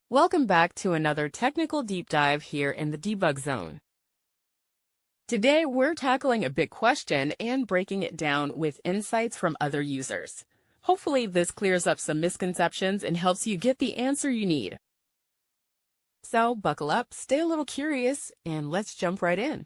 Welcome back to another technical deep dive here in the debug zone. Today, we're tackling a big question and breaking it down with insights from other users. Hopefully, this clears up some misconceptions and helps you get the answer you need. So, buckle up, stay a little curious, and let's jump right in.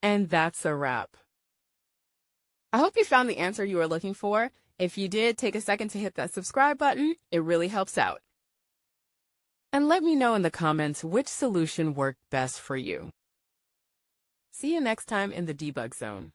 And that's a wrap. I hope you found the answer you were looking for. If you did, take a second to hit that subscribe button. It really helps out. And let me know in the comments which solution worked best for you. See you next time in the debug zone.